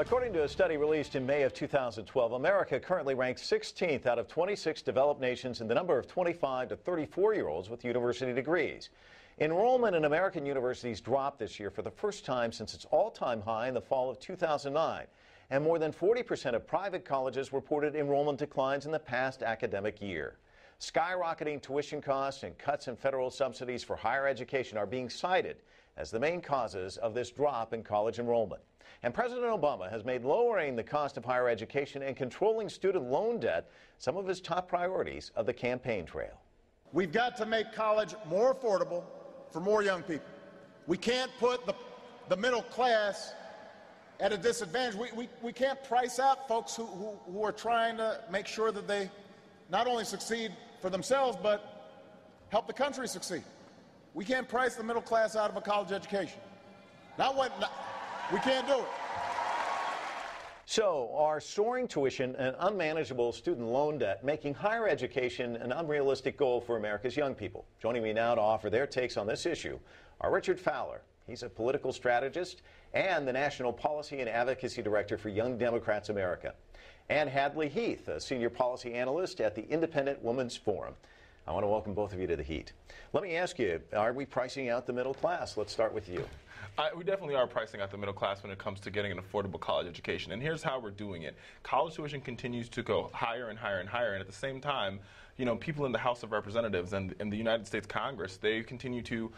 According to a study released in May of 2012, America currently ranks 16th out of 26 developed nations in the number of 25 to 34-year-olds with university degrees. Enrollment in American universities dropped this year for the first time since its all-time high in the fall of 2009. And more than 40% of private colleges reported enrollment declines in the past academic year. Skyrocketing tuition costs and cuts in federal subsidies for higher education are being cited as the main causes of this drop in college enrollment. And President Obama has made lowering the cost of higher education and controlling student loan debt some of his top priorities of the campaign trail. We've got to make college more affordable for more young people. We can't put the middle class at a disadvantage. We can't price out folks who are trying to make sure that they not only succeed for themselves, but help the country succeed. We can't price the middle class out of a college education. We can't do it. So are soaring tuition and unmanageable student loan debt making higher education an unrealistic goal for America's young people? Joining me now to offer their takes on this issue are Richard Fowler. He's a political strategist and the National Policy and Advocacy Director for Young Democrats America, and Hadley Heath, a senior policy analyst at the Independent Women's Forum. I want to welcome both of you to the Heat. Let me ask you, are we pricing out the middle class? Let's start with you. We definitely are pricing out the middle class when it comes to getting an affordable college education. And here's how we're doing it. College tuition continues to go higher and higher and higher. And at the same time, you know, people in the House of Representatives and in the United States Congress, they continue to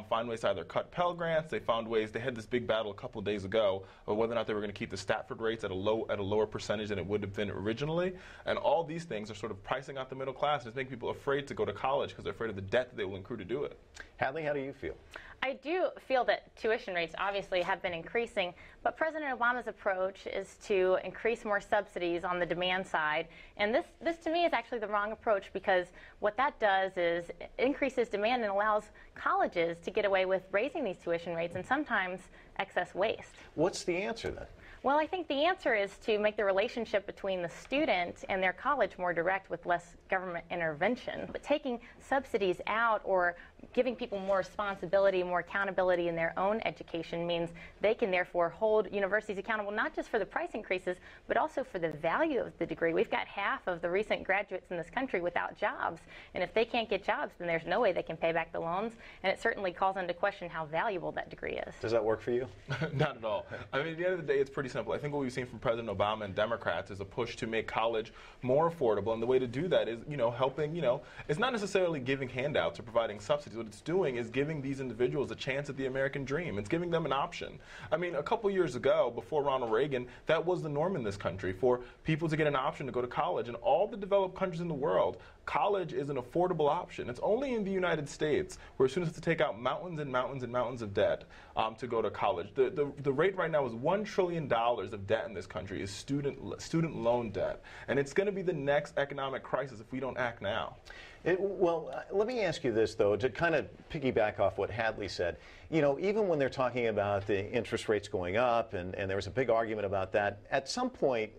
find ways to either cut Pell Grants. They had this big battle a couple of days ago of whether or not they were going to keep the Stafford rates at a lower percentage than it would have been originally. And all these things are sort of pricing out the middle class, and it's making people afraid to go to college because they're afraid of the debt that they will incur to do it. Hadley, how do you feel? I do feel that tuition rates obviously have been increasing, but President Obama's approach is to increase more subsidies on the demand side. And this to me is actually the wrong approach, because what that does is increases demand and allows colleges to get away with raising these tuition rates and sometimes excess waste. What's the answer then? Well, I think the answer is to make the relationship between the student and their college more direct with less government intervention. But taking subsidies out or giving people more responsibility, more accountability in their own education means they can therefore hold universities accountable not just for the price increases, but also for the value of the degree. We've got half of the recent graduates in this country without jobs, and if they can't get jobs, then there's no way they can pay back the loans, and it certainly calls into question how valuable that degree is. Does that work for you? Not at all. I mean, at the end of the day, it's pretty simple. I think what we've seen from President Obama and Democrats is a push to make college more affordable, and the way to do that is, helping, it's not necessarily giving handouts or providing subsidies. What it's doing is giving these individuals a chance at the American dream. It's giving them an option. I mean, a couple years ago, before Ronald Reagan, that was the norm in this country for people to get an option to go to college. In all the developed countries in the world, college is an affordable option. It's only in the United States where students have to take out mountains and mountains and mountains of debt to go to college. The rate right now is $1 trillion of debt in this country is student loan debt. And it's going to be the next economic crisis if we don't act now. Let me ask you this, though, to kind of piggyback off what Hadley said. Even when they're talking about the interest rates going up, and there was a big argument about that, at some point,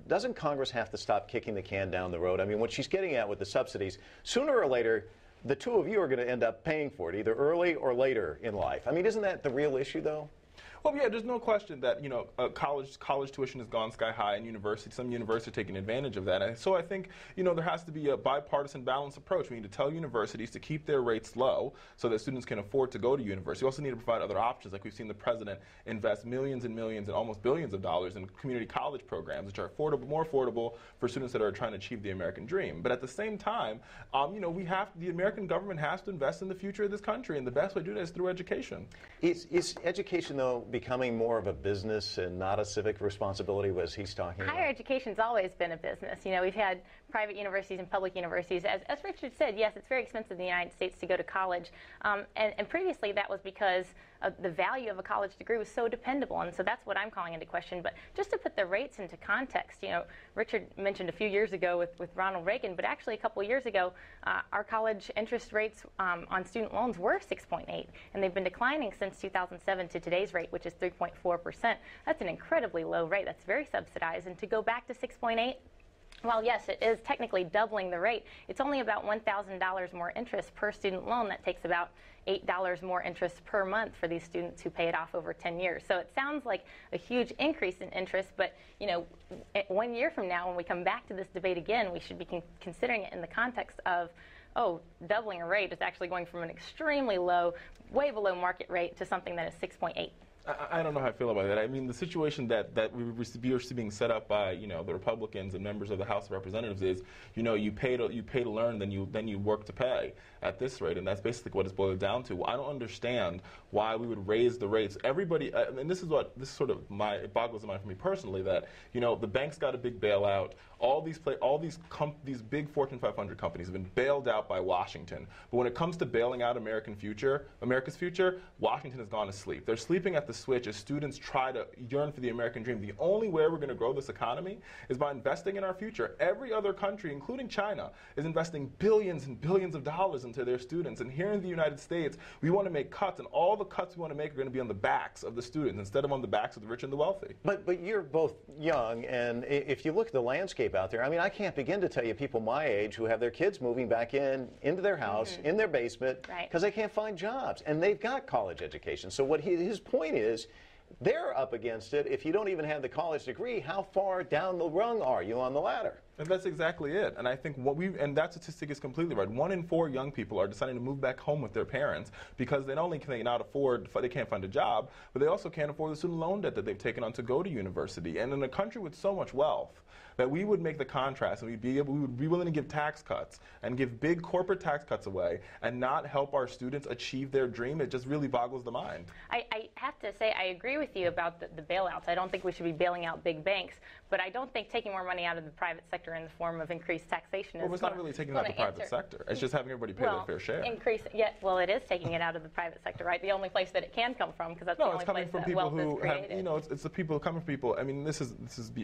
doesn't Congress have to stop kicking the can down the road? I mean, what she's getting at with the subsidies, sooner or later, the two of you are going to end up paying for it, either early or later in life. I mean, isn't that the real issue, though? Well, yeah, there's no question that, college tuition has gone sky high, and some universities are taking advantage of that. And so I think, there has to be a bipartisan balanced approach. We need to tell universities to keep their rates low so that students can afford to go to university. We also need to provide other options, like we've seen the president invest millions and millions and almost billions of dollars in community college programs, which are more affordable for students that are trying to achieve the American dream. But at the same time, the American government has to invest in the future of this country, and the best way to do that is through education. Is education, though, becoming more of a business and not a civic responsibility, as he's talking about? Higher education's always been a business. We've had private universities and public universities. As Richard said, yes, it's very expensive in the United States to go to college. And previously that was because the value of a college degree was so dependable. And so that's what I'm calling into question. But just to put the rates into context, Richard mentioned a few years ago with Ronald Reagan, but actually a couple of years ago, our college interest rates on student loans were 6.8, and they've been declining since 2007 to today's rate, which is 3.4%. That's an incredibly low rate. That's very subsidized. And to go back to 6.8, Well, yes, it is technically doubling the rate. It's only about $1,000 more interest per student loan. That takes about $8 more interest per month for these students who pay it off over 10 years. So it sounds like a huge increase in interest, but 1 year from now, when we come back to this debate again, we should be considering it in the context of, oh, doubling a rate is actually going from an extremely low, way below market rate to something that is 6.8. I don't know how I feel about that. I mean, the situation that we're being set up by the Republicans and members of the House of Representatives is you pay to learn, then you work to pay at this rate, and that's basically what it's boiled down to. I don't understand why we would raise the rates. Everybody, and this it boggles the mind for me personally that the banks got a big bailout. All these big Fortune 500 companies have been bailed out by Washington. But when it comes to bailing out America's future, Washington has gone to sleep. They're sleeping at the switch as students try to yearn for the American dream. The only way we're going to grow this economy is by investing in our future. Every other country, including China, is investing billions and billions of dollars into their students. And here in the United States, we want to make cuts, and all the cuts we want to make are going to be on the backs of the students instead of on the backs of the rich and the wealthy. But you're both young, and if you look at the landscape out there, I mean, I can't begin to tell you people my age who have their kids moving back into their house, in their basement, because they can't find jobs, and they've got college education. So what his point is, they're up against it. If you don't even have the college degree, how far down the rung are you on the ladder? And that's exactly it. And I think and that statistic is completely right. 1 in 4 young people are deciding to move back home with their parents because they not only they can't find a job, but they also can't afford the student loan debt that they've taken on to go to university. And in a country with so much wealth, that we would make the contrast and we would be willing to give tax cuts and give big corporate tax cuts away and not help our students achieve their dream. It just really boggles the mind. I have to say I agree with you about the bailouts. I don't think we should be bailing out big banks, but I don't think taking more money out of the private sector in the form of increased taxation is Well, it's not really taking it out of the private sector. It's just having everybody pay their fair share. It is taking it out of the private sector, right? The only place that it can come from, because that's the only place that wealth is created. It's the people coming from people. I mean, this is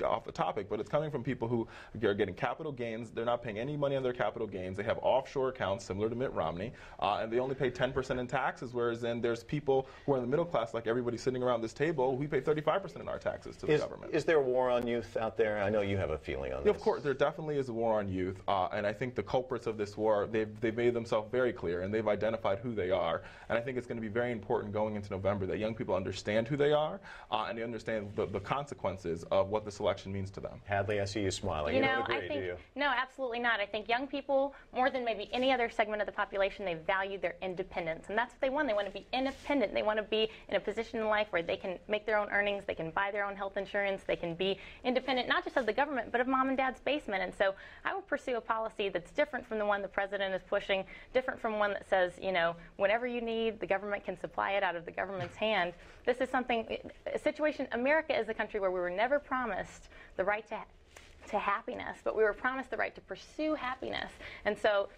off the topic, but it's coming from people who are getting capital gains. They're not paying any money on their capital gains. They have offshore accounts similar to Mitt Romney, and they only pay 10% in taxes, whereas then there's people who are in the middle class, like everybody sitting around this table, we pay 35% in our taxes to the government. Is there a war on youth out there? I know you have a feeling on this. Of course, there definitely is a war on youth, and I think the culprits of this war, they've made themselves very clear, and they've identified who they are. And I think it's going to be very important going into November that young people understand who they are, and they understand the consequences of what this election means to them. Hadley, I see you smiling. You don't agree, do you? No, absolutely not. I think young people, more than maybe any other segment of the population, they value their independence, and that's what they want. They want to be independent. They want to be in a position in life where they can make their own earnings, they can buy their own health insurance, they can be independent, not just of the government, but of mom and dad's basement. And so I will pursue a policy that's different from the one the president is pushing, different from one that says, whenever you need, the government can supply it out of the government's hand. This is a situation, America is a country where we were never promised the right to happiness, but we were promised the right to pursue happiness. And so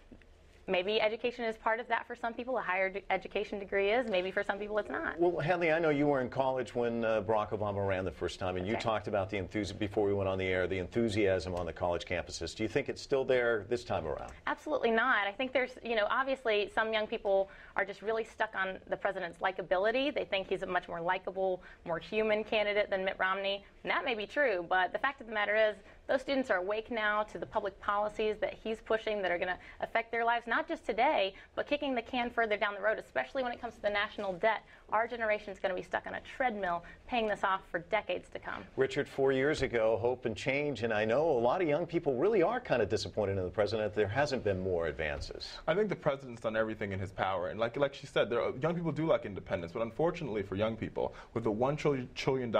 maybe education is part of that for some people. A higher education degree is. Maybe for some people it's not. Well, Hadley, I know you were in college when Barack Obama ran the first time, and you talked about the enthusiasm, before we went on the air, the enthusiasm on the college campuses. Do you think it's still there this time around? Absolutely not. I think there's, obviously some young people are just really stuck on the president's likability. They think he's a much more likable, more human candidate than Mitt Romney. And that may be true, but the fact of the matter is those students are awake now to the public policies that he's pushing that are going to affect their lives, not just today, but kicking the can further down the road, especially when it comes to the national debt. Our generation is going to be stuck on a treadmill paying this off for decades to come. Richard, 4 years ago, hope and change, and I know a lot of young people really are kind of disappointed in the president that there hasn't been more advances. I think the president's done everything in his power, and like she said, young people do like independence, but unfortunately for young people, with the $1 trillion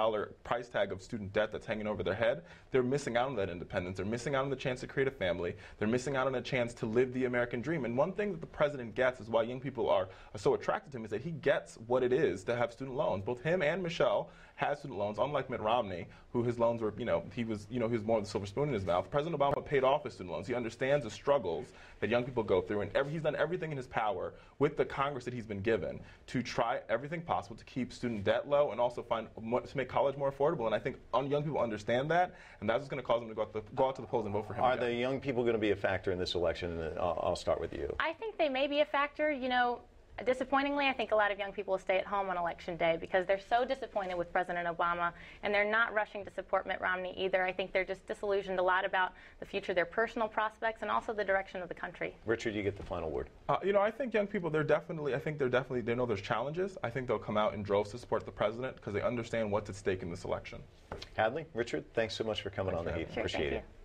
price tag of student debt that's hanging over their head, they're missing out on that independence. They're missing out on the chance to create a family. They're missing out on a chance to live the American dream. And one thing that the president gets is why young people are so attracted to him is that he gets what it is to have student loans. Both him and Michelle has student loans, unlike Mitt Romney, who his loans were, he was more of the silver spoon in his mouth. President Obama paid off his student loans. He understands the struggles that young people go through, and he's done everything in his power with the Congress that he's been given to try everything possible to keep student debt low and also to make college more affordable. And I think young people understand that, and that's what's going to cause them to go out to the polls and vote for him. Are the young people going to be a factor in this election? I'll start with you. I think they may be a factor. Disappointingly, I think a lot of young people will stay at home on Election Day because they're so disappointed with President Obama, and they're not rushing to support Mitt Romney either. I think they're just disillusioned a lot about the future of their personal prospects and also the direction of the country. Richard, you get the final word. I think young people, they know there's challenges. I think they'll come out in droves to support the president because they understand what's at stake in this election. Hadley, Richard, thanks so much for coming on the Heath. Sure, Appreciate it. you.